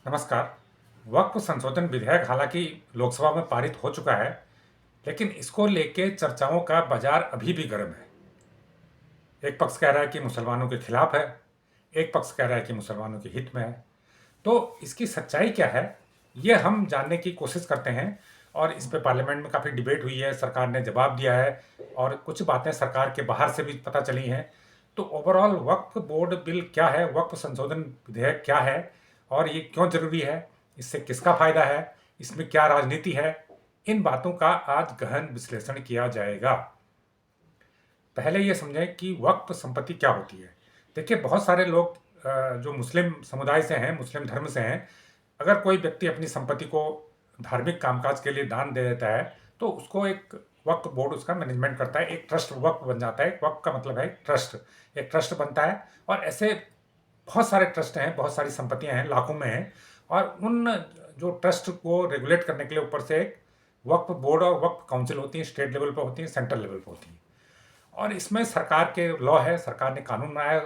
नमस्कार। वक्फ संशोधन विधेयक हालांकि लोकसभा में पारित हो चुका है, लेकिन इसको लेके चर्चाओं का बाजार अभी भी गर्म है। एक पक्ष कह रहा है कि मुसलमानों के खिलाफ है, एक पक्ष कह रहा है कि मुसलमानों के हित में है। तो इसकी सच्चाई क्या है, ये हम जानने की कोशिश करते हैं। और इस पे पार्लियामेंट में काफ़ी डिबेट हुई है, सरकार ने जवाब दिया है और कुछ बातें सरकार के बाहर से भी पता चली हैं। तो ओवरऑल वक्फ बोर्ड बिल क्या है, वक्फ संशोधन विधेयक क्या है और ये क्यों ज़रूरी है, इससे किसका फ़ायदा है, इसमें क्या राजनीति है, इन बातों का आज गहन विश्लेषण किया जाएगा। पहले ये समझें कि वक्फ संपत्ति क्या होती है। देखिए, बहुत सारे लोग जो मुस्लिम समुदाय से हैं, मुस्लिम धर्म से हैं, अगर कोई व्यक्ति अपनी संपत्ति को धार्मिक कामकाज के लिए दान दे देता है, तो उसको एक वक्फ बोर्ड उसका मैनेजमेंट करता है, एक ट्रस्ट वक्फ बन जाता है। एक वक्फ का मतलब है ट्रस्ट, एक ट्रस्ट बनता है। और ऐसे बहुत सारे ट्रस्ट हैं, बहुत सारी संपत्तियां हैं, लाखों में हैं। और उन जो ट्रस्ट को रेगुलेट करने के लिए ऊपर से एक वक्फ बोर्ड और वक्फ काउंसिल होती है, स्टेट लेवल पर होती है, सेंट्रल लेवल पर होती है। और इसमें सरकार के लॉ है, सरकार ने कानून बनाया,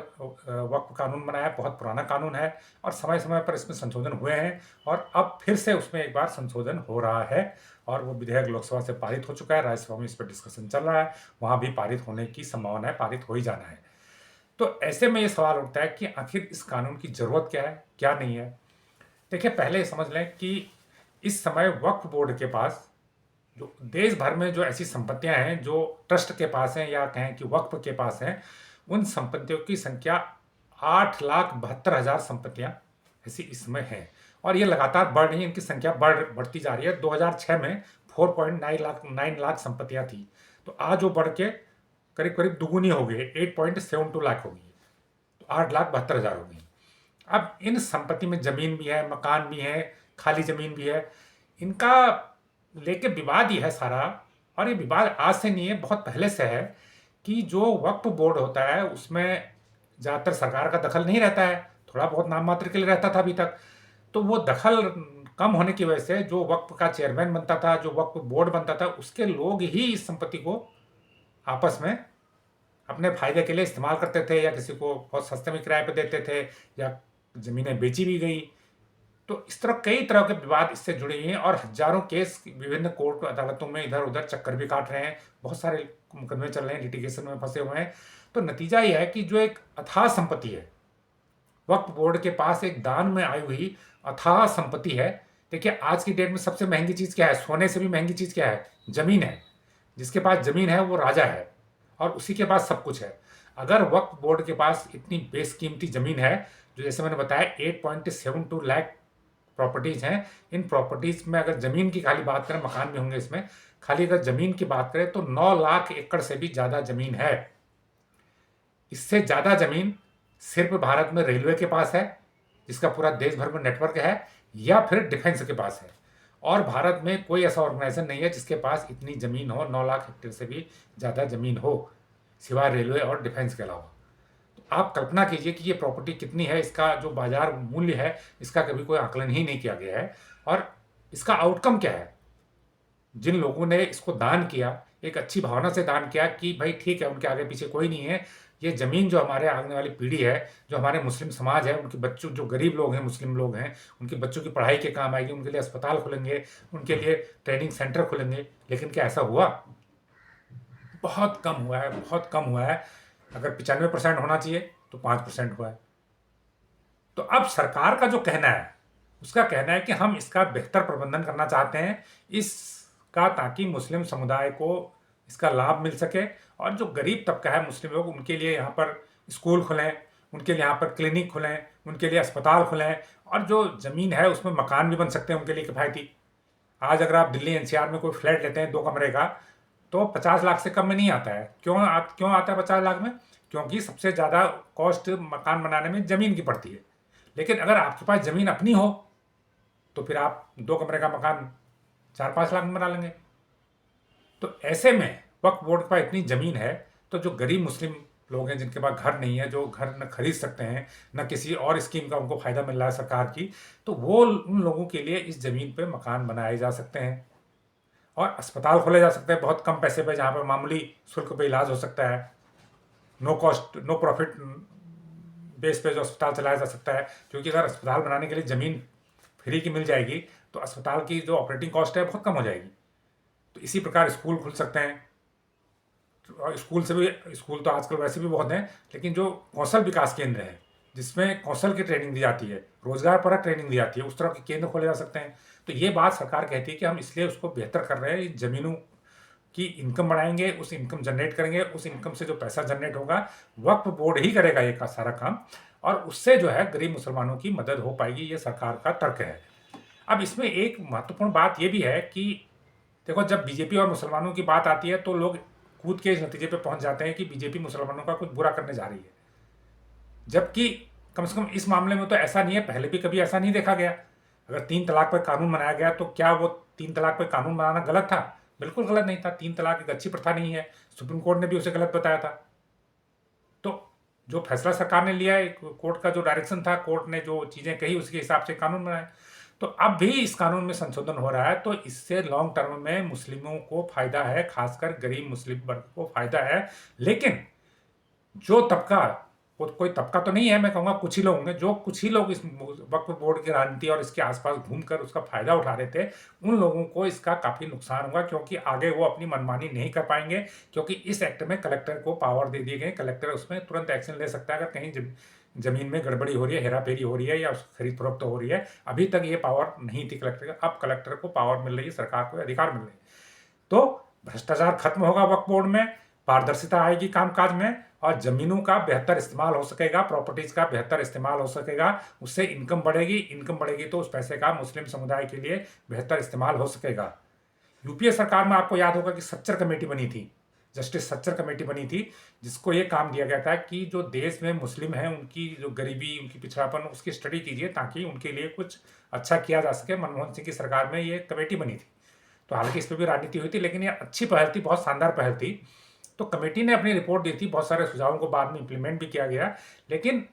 वक्फ कानून बनाया, बहुत पुराना कानून है और समय समय पर इसमें संशोधन हुए हैं और अब फिर से उसमें एक बार संशोधन हो रहा है। और वो विधेयक लोकसभा से पारित हो चुका है, राज्यसभा में इस पर डिस्कशन चल रहा है, वहाँ भी पारित होने की संभावना है, पारित हो ही जाना है। तो ऐसे में ये सवाल उठता है कि आखिर इस कानून की ज़रूरत क्या है, क्या नहीं है। देखिए, पहले ये समझ लें कि इस समय वक्फ बोर्ड के पास, जो देश भर में जो ऐसी संपत्तियां हैं जो ट्रस्ट के पास हैं या कहें कि वक्फ के पास हैं, उन संपत्तियों की संख्या 8,72,000 संपत्तियां ऐसी इसमें हैं। और ये लगातार बढ़ रही है, इनकी संख्या बढ़ती जा रही है। 2006 में 4.9 लाख संपत्तियां थी, तो आज वो बढ़ के करीब करीब दुगुनी हो गई, 8.72 लाख हो गई, तो 8,72,000 हो गई। अब इन संपत्ति में जमीन भी है, मकान भी है, खाली जमीन भी है। इनका लेके विवाद ही है सारा। और ये विवाद आज से नहीं है, बहुत पहले से है कि जो वक्फ बोर्ड होता है उसमें ज़्यादातर सरकार का दखल नहीं रहता है, थोड़ा बहुत नाम मात्र के लिए रहता था अभी तक। तो वो दखल कम होने की वजह से जो वक्फ का चेयरमैन बनता था, जो वक्फ बोर्ड बनता था, उसके लोग ही इस संपत्ति को आपस में अपने फायदे के लिए इस्तेमाल करते थे, या किसी को बहुत सस्ते में किराए पर देते थे, या ज़मीनें बेची भी गई। तो इस तरह कई तरह के विवाद इससे जुड़े हुए हैं और हजारों केस विभिन्न कोर्ट अदालतों में इधर उधर चक्कर भी काट रहे हैं, बहुत सारे मुकदमे चल रहे हैं, लिटिगेशन में फंसे हुए हैं। तो नतीजा यह है कि जो एक अथाह संपत्ति है, वक्फ बोर्ड के पास एक दान में आई हुई अथाह संपत्ति है। देखिए, आज की डेट में सबसे महंगी चीज़ क्या है, सोने से भी महंगी चीज़ क्या है, जमीन है। जिसके पास जमीन है वो राजा है और उसी के पास सब कुछ है। अगर वक्फ बोर्ड के पास इतनी बेशकीमती जमीन है, जो जैसे मैंने बताया 8.72 लाख प्रॉपर्टीज़ हैं, इन प्रॉपर्टीज़ में अगर ज़मीन की खाली बात करें, मकान भी होंगे इसमें, खाली अगर ज़मीन की बात करें तो 9 लाख एकड़ से भी ज़्यादा ज़मीन है। इससे ज़्यादा ज़मीन सिर्फ भारत में रेलवे के पास है, जिसका पूरा देश भर में नेटवर्क है, या फिर डिफेंस के पास है। और भारत में कोई ऐसा ऑर्गेनाइजेशन नहीं है जिसके पास इतनी ज़मीन हो, 9 लाख हेक्टेयर से भी ज़्यादा ज़मीन हो, सिवाय रेलवे और डिफेंस के अलावा। आप कल्पना कीजिए कि ये प्रॉपर्टी कितनी है, इसका जो बाजार मूल्य है, इसका कभी कोई आकलन ही नहीं किया गया है। और इसका आउटकम क्या है, जिन लोगों ने इसको दान किया, एक अच्छी भावना से दान किया कि भाई ठीक है, उनके आगे पीछे कोई नहीं है, ये ज़मीन जो हमारे आने वाली पीढ़ी है, जो हमारे मुस्लिम समाज है, उनके बच्चों, जो गरीब लोग हैं, मुस्लिम लोग हैं, उनके बच्चों की पढ़ाई के काम आएगी, उनके लिए अस्पताल खुलेंगे, उनके लिए ट्रेनिंग सेंटर खुलेंगे। लेकिन क्या ऐसा हुआ? बहुत कम हुआ है, बहुत कम हुआ है। अगर 95% होना चाहिए तो 5% हुआ है। तो अब सरकार का जो कहना है, उसका कहना है कि हम इसका बेहतर प्रबंधन करना चाहते हैं, इसका, ताकि मुस्लिम समुदाय को इसका लाभ मिल सके। और जो गरीब तबका है, मुस्लिम लोग, उनके लिए यहाँ पर स्कूल खुलें, उनके लिए यहाँ पर क्लिनिक खुलें, उनके लिए अस्पताल खुलें। और जो ज़मीन है उसमें मकान भी बन सकते हैं उनके लिए किफ़ायती। आज अगर आप दिल्ली एनसीआर में कोई फ्लैट लेते हैं 2 कमरे का, तो 50 लाख से कम में नहीं आता है। क्यों आता है 50 लाख में? क्योंकि सबसे ज़्यादा कॉस्ट मकान बनाने में ज़मीन की पड़ती है। लेकिन अगर आपके पास ज़मीन अपनी हो, तो फिर आप 2 कमरे का मकान 4-5 लाख में बना लेंगे। तो ऐसे में वक्फ बोर्ड के पास इतनी ज़मीन है, तो जो गरीब मुस्लिम लोग हैं, जिनके पास घर नहीं है, जो घर न खरीद सकते हैं, न किसी और स्कीम का उनको फ़ायदा मिल रहा है सरकार की, तो वो उन लोगों के लिए इस ज़मीन पे मकान बनाए जा सकते हैं। और अस्पताल खोले जा सकते हैं बहुत कम पैसे पे, जहाँ पर मामूली शुल्क पे इलाज हो सकता है, no cost no profit base पे जो अस्पताल चलाया जा सकता है। क्योंकि अगर अस्पताल बनाने के लिए ज़मीन फ्री की मिल जाएगी तो अस्पताल की जो ऑपरेटिंग कॉस्ट है बहुत कम हो जाएगी। तो इसी प्रकार स्कूल खुल सकते हैं, और स्कूल से भी, स्कूल तो आजकल वैसे भी बहुत हैं, लेकिन जो कौशल विकास केंद्र हैं जिसमें कौशल की ट्रेनिंग दी जाती है, रोजगार परक ट्रेनिंग दी जाती है, उस तरह के केंद्र खोले जा सकते हैं। तो ये बात सरकार कहती है कि हम इसलिए उसको बेहतर कर रहे हैं, ज़मीनों की इनकम बढ़ाएंगे, उस इनकम जनरेट करेंगे, उस इनकम से जो पैसा जनरेट होगा वक्फ बोर्ड ही करेगा ये का सारा काम, और उससे जो है गरीब मुसलमानों की मदद हो पाएगी। ये सरकार का तर्क है। अब इसमें एक महत्वपूर्ण बात ये भी है कि देखो, जब बीजेपी और मुसलमानों की बात आती है तो लोग कूद के इस नतीजे पे पहुंच जाते हैं कि बीजेपी मुसलमानों का कुछ बुरा करने जा रही है, जबकि कम से कम इस मामले में तो ऐसा नहीं है। पहले भी कभी ऐसा नहीं देखा गया। अगर 3 तलाक पर कानून बनाया गया तो क्या वो 3 तलाक पर कानून बनाना गलत था? बिल्कुल गलत नहीं था। 3 तलाक एक अच्छी प्रथा नहीं है, सुप्रीम कोर्ट ने भी उसे गलत बताया था। तो जो फैसला सरकार ने लिया है, कोर्ट का जो डायरेक्शन था, कोर्ट ने जो चीज़ें कही उसके हिसाब से कानून बनाए। तो अब भी इस कानून में संशोधन हो रहा है, तो इससे लॉन्ग टर्म में मुस्लिमों को फायदा है, खासकर गरीब मुस्लिम वर्ग को फायदा है। लेकिन जो तबका, वो कोई तबका तो नहीं है, मैं कहूँगा कुछ ही लोग होंगे, जो कुछ ही लोग इस वक्फ बोर्ड की राजनीति और इसके आसपास घूमकर उसका फायदा उठा रहे थे, उन लोगों को इसका काफ़ी नुकसान होगा, क्योंकि आगे वो अपनी मनमानी नहीं कर पाएंगे। क्योंकि इस एक्ट में कलेक्टर को पावर दे दिए गए, कलेक्टर उसमें तुरंत एक्शन ले सकता है अगर कहीं जमीन में गड़बड़ी हो रही है, हेरा फेरी हो रही है या खरीद फरोख्त हो रही है। अभी तक ये पावर नहीं थी कलेक्टर का, अब कलेक्टर को पावर मिल रही है, सरकार को अधिकार मिल रहे हैं। तो भ्रष्टाचार खत्म होगा वक्फ बोर्ड में, पारदर्शिता आएगी कामकाज में, और जमीनों का बेहतर इस्तेमाल हो सकेगा, प्रॉपर्टीज का बेहतर इस्तेमाल हो सकेगा, उससे इनकम बढ़ेगी। इनकम बढ़ेगी तो उस पैसे का मुस्लिम समुदाय के लिए बेहतर इस्तेमाल हो सकेगा। यूपीए सरकार में आपको याद होगा कि सच्चर कमेटी बनी थी, जस्टिस सच्चर कमेटी बनी थी, जिसको ये काम दिया गया था कि जो देश में मुस्लिम हैं उनकी जो गरीबी, उनकी पिछड़ापन, उसकी स्टडी कीजिए ताकि उनके लिए कुछ अच्छा किया जा सके। मनमोहन सिंह की सरकार में ये कमेटी बनी थी। तो हालांकि इस पर भी राजनीति हुई थी, लेकिन ये अच्छी पहल थी, बहुत शानदार पहल थी। तो कमेटी ने अपनी रिपोर्ट दी थी, बहुत सारे सुझावों को बाद में इम्प्लीमेंट भी किया गया। लेकिन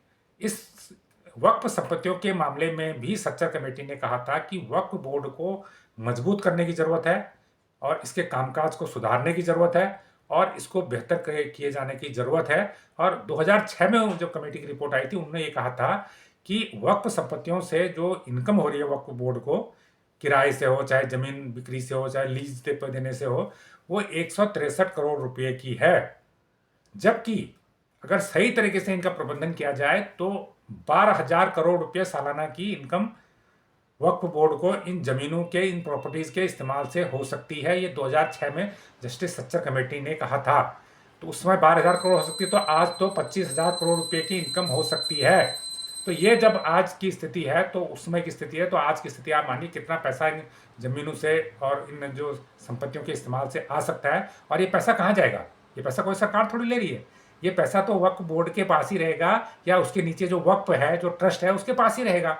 इस वक्फ संपत्तियों के मामले में भी सच्चर कमेटी ने कहा था कि वक्फ बोर्ड को मजबूत करने की ज़रूरत है, और इसके कामकाज को सुधारने की ज़रूरत है, और इसको बेहतर किए जाने की ज़रूरत है। और 2006 में जब कमेटी की रिपोर्ट आई थी, उन्होंने ये कहा था कि वक्फ संपत्तियों से जो इनकम हो रही है वक्फ बोर्ड को, किराए से हो, चाहे ज़मीन बिक्री से हो, चाहे लीज पे देने से हो, वो 163 करोड़ रुपए की है। जबकि अगर सही तरीके से इनका प्रबंधन किया जाए तो 12,000 करोड़ रुपए सालाना की इनकम वक्फ बोर्ड को इन जमीनों के, इन प्रॉपर्टीज के इस्तेमाल से हो सकती है। ये 2006 में जस्टिस सच्चर कमेटी ने कहा था। तो उस समय 12,000 करोड़ हो सकती है, तो आज तो 25,000 करोड़ रुपए की इनकम हो सकती है। तो ये जब आज की स्थिति है तो उस समय की स्थिति है, तो आज की स्थिति आप मानिए कितना पैसा इन जमीनों से और इन जो संपत्तियों के इस्तेमाल से आ सकता है। और ये पैसा कहाँ जाएगा? ये पैसा कोई सरकार थोड़ी ले रही है। ये पैसा तो वक्फ बोर्ड के पास ही रहेगा, या उसके नीचे जो वक्फ है, जो ट्रस्ट है, उसके पास ही रहेगा।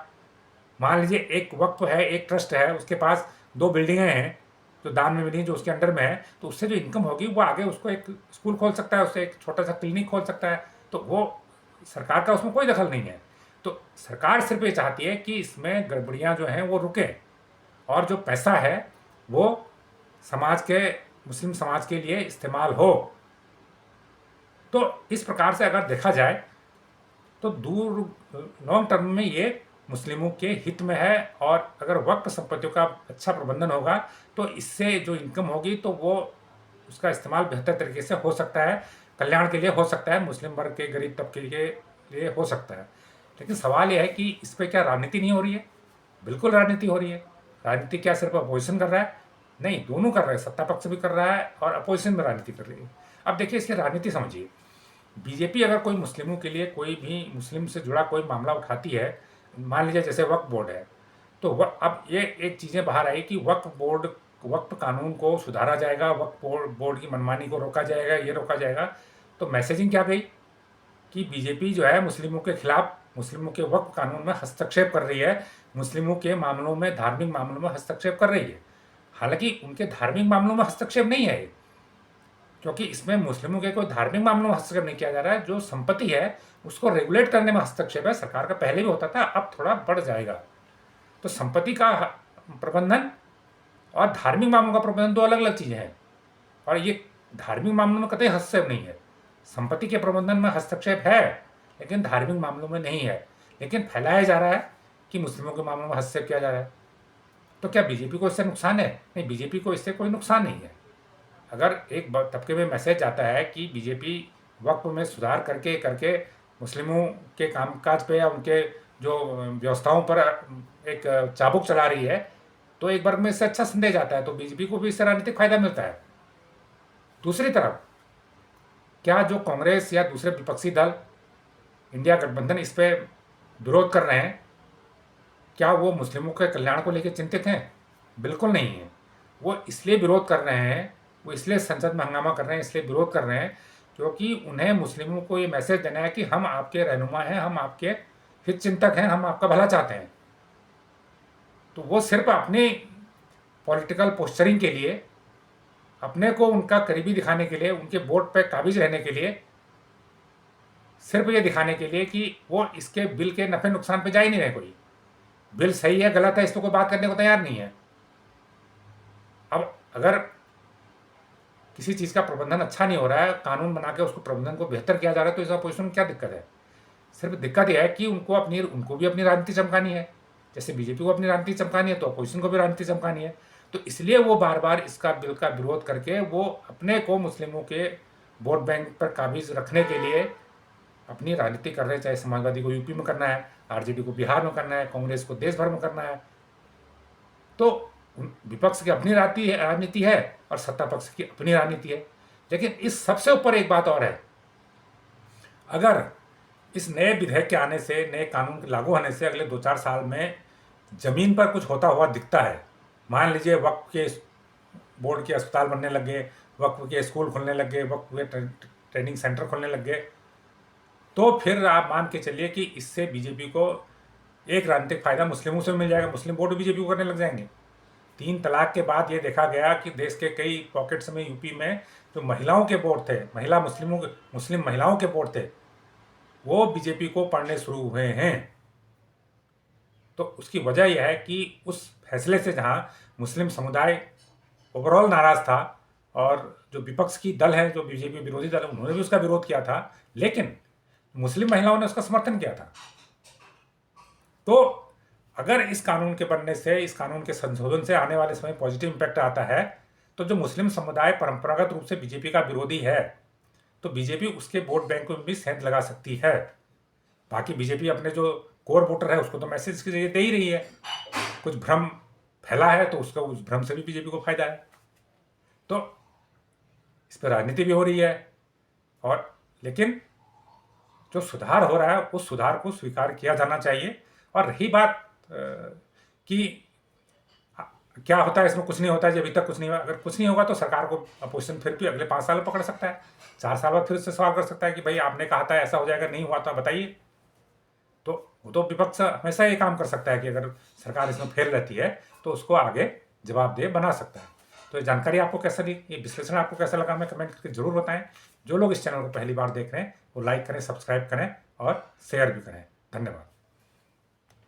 मान लीजिए एक वक्फ है, एक ट्रस्ट है, उसके पास 2 बिल्डिंगें हैं जो दान में मिली, जो उसके अंडर में है, तो उससे जो इनकम होगी वो आगे उसको एक स्कूल खोल सकता है, उससे एक छोटा सा क्लिनिक खोल सकता है। तो वो सरकार का उसमें कोई दखल नहीं है। तो सरकार सिर्फ ये चाहती है कि इसमें गड़बड़ियाँ जो हैं वो रुकें, और जो पैसा है वो समाज के, मुस्लिम समाज के लिए इस्तेमाल हो। तो इस प्रकार से अगर देखा जाए तो दूर लॉन्ग टर्म में ये मुस्लिमों के हित में है। और अगर वक्फ संपत्तियों का अच्छा प्रबंधन होगा तो इससे जो इनकम होगी तो वो उसका इस्तेमाल बेहतर तरीके से हो सकता है, कल्याण के लिए हो सकता है, मुस्लिम वर्ग के, गरीब तबके के लिए हो सकता है। लेकिन सवाल यह है कि इस पर क्या राजनीति नहीं हो रही है? बिल्कुल राजनीति हो रही है। राजनीति क्या सिर्फ अपोजिशन कर रहा है? नहीं, दोनों कर रहे हैं, सत्ता पक्ष भी कर रहा है और अपोजिशन में राजनीति कर रही है। अब देखिए इसकी राजनीति समझिए। बीजेपी अगर कोई मुस्लिमों के लिए कोई भी मुस्लिम से जुड़ा कोई मामला उठाती है, मान लीजिए जैसे वक्फ बोर्ड है, तो अब ये एक चीज़ें बाहर आई कि वक्फ कानून को सुधारा जाएगा, वक्फ बोर्ड की मनमानी को रोका जाएगा, ये रोका जाएगा। तो मैसेजिंग क्या गई कि बीजेपी जो है मुस्लिमों के खिलाफ, मुस्लिमों के वक्फ कानून में हस्तक्षेप कर रही है, मुस्लिमों के मामलों में, धार्मिक मामलों में हस्तक्षेप कर रही है। हालांकि उनके धार्मिक मामलों में हस्तक्षेप नहीं है, क्योंकि इसमें मुस्लिमों के कोई धार्मिक मामलों में हस्तक्षेप नहीं किया जा रहा है। जो संपत्ति है उसको रेगुलेट करने में हस्तक्षेप है सरकार का, पहले भी होता था, अब थोड़ा बढ़ जाएगा। तो संपत्ति का प्रबंधन और धार्मिक मामलों का प्रबंधन दो अलग अलग चीज़ें हैं, और ये धार्मिक मामलों में कतई हस्तक्षेप नहीं है। संपत्ति के प्रबंधन में हस्तक्षेप है लेकिन धार्मिक मामलों में नहीं है। लेकिन फैलाया जा रहा है कि मुस्लिमों के मामले में हस्तक्षेप किया जा रहा है। तो क्या बीजेपी को इससे नुकसान है? नहीं, बीजेपी को इससे कोई नुकसान नहीं है। अगर एक तबके में मैसेज आता है कि बीजेपी वक्फ में सुधार करके करके मुस्लिमों के कामकाज पे या उनके जो व्यवस्थाओं पर एक चाबुक चला रही है, तो एक वर्ग में इससे अच्छा संदेश आता है, तो बीजेपी को भी इससे राजनीतिक फायदा मिलता है। दूसरी तरफ क्या जो कांग्रेस या दूसरे विपक्षी दल इंडिया गठबंधन इस पे विरोध कर रहे हैं, क्या वो मुस्लिमों के कल्याण को लेकर चिंतित हैं? बिल्कुल नहीं है। वो इसलिए विरोध कर रहे हैं, वो इसलिए संसद में हंगामा कर रहे हैं, इसलिए विरोध कर रहे हैं क्योंकि उन्हें मुस्लिमों को ये मैसेज देना है कि हम आपके रहनुमा हैं, हम आपके हित चिंतक हैं, हम आपका भला चाहते हैं। तो वो सिर्फ अपनी पॉलिटिकल पोस्चरिंग के लिए, अपने को उनका करीबी दिखाने के लिए, उनके वोट पे काबिज रहने के लिए, सिर्फ ये दिखाने के लिए कि वो इसके बिल के नफे नुकसान पे जा ही नहीं रहे। कोई बिल सही है गलत है इस पर कोई बात करने को तैयार नहीं है। अब अगर किसी चीज़ का प्रबंधन अच्छा नहीं हो रहा है, कानून बना के उसको प्रबंधन को बेहतर किया जा रहा है, तो इस अपोजिशन में क्या दिक्कत है? सिर्फ दिक्कत यह है कि उनको भी अपनी राजनीति चमकानी है। जैसे बीजेपी को अपनी राजनीति चमकानी है, तो अपोजिशन को भी राजनीति चमकानी है। तो इसलिए वो बार बार इसका बिल का विरोध करके वो अपने को मुस्लिमों के वोट बैंक पर काबिज रखने के लिए अपनी राजनीति कर रहे हैं। चाहे समाजवादी को यूपी में करना है, आरजेडी को बिहार में करना है, कांग्रेस को देश भर में करना है। तो विपक्ष की अपनी राजनीति है और सत्ता पक्ष की अपनी राजनीति है। लेकिन इस सबसे ऊपर एक बात और है, अगर इस नए विधेयक के आने से, नए कानून के लागू होने से अगले 2-4 साल में जमीन पर कुछ होता हुआ दिखता है, मान लीजिए वक्फ के बोर्ड के अस्पताल बनने लग गए, वक्फ के स्कूल खुलने लग गए, वक्फ के ट्रेनिंग सेंटर खुलने लग गए, तो फिर आप मान के चलिए कि इससे बीजेपी को एक राजनीतिक फायदा मुस्लिमों से मिल जाएगा। मुस्लिम वोट बीजेपी को करने लग जाएंगे। 3 तलाक के बाद ये देखा गया कि देश के कई पॉकेट्स में, यूपी में जो महिलाओं के वोट थे, मुस्लिम महिलाओं के वोट थे, वो बीजेपी को पड़ने शुरू हुए हैं। तो उसकी वजह यह है कि उस फैसले से जहां मुस्लिम समुदाय ओवरऑल नाराज था और जो विपक्ष की दल है, जो बीजेपी विरोधी दल, उन्होंने भी उसका विरोध किया था, लेकिन मुस्लिम महिलाओं ने उसका समर्थन किया था। तो अगर इस कानून के बनने से, इस कानून के संशोधन से आने वाले समय पॉजिटिव इंपैक्ट आता है, तो जो मुस्लिम समुदाय परंपरागत रूप से बीजेपी का विरोधी है, तो बीजेपी उसके वोट बैंक में भी सेंध लगा सकती है। बाकी बीजेपी अपने जो कोर वोटर है उसको तो मैसेज के जरिए दे ही रही है। कुछ भ्रम फैला है तो उसका, उस भ्रम से भी बीजेपी को फायदा है। तो इस पर राजनीति भी हो रही है, और लेकिन जो सुधार हो रहा है उस सुधार को स्वीकार किया जाना चाहिए। और रही बात कि क्या होता है इसमें, कुछ नहीं होता है, अभी तक कुछ नहीं हुआ। अगर कुछ नहीं होगा तो सरकार को अपोजिशन फिर भी अगले 5 साल पकड़ सकता है, 4 साल बाद फिर उससे सवाल कर सकता है कि भाई आपने कहा था ऐसा हो जाएगा, नहीं हुआ तो बताइए। तो वो तो विपक्ष हमेशा ये काम कर सकता है कि अगर सरकार इसमें फेल रहती है तो उसको आगे जवाबदेह बना सकता है। तो ये जानकारी आपको कैसा लगी, ये विश्लेषण आपको कैसा लगा, हमें कमेंट करके जरूर बताएं। जो लोग इस चैनल को पहली बार देख रहे हैं वो लाइक करें, सब्सक्राइब करें और शेयर भी करें। धन्यवाद।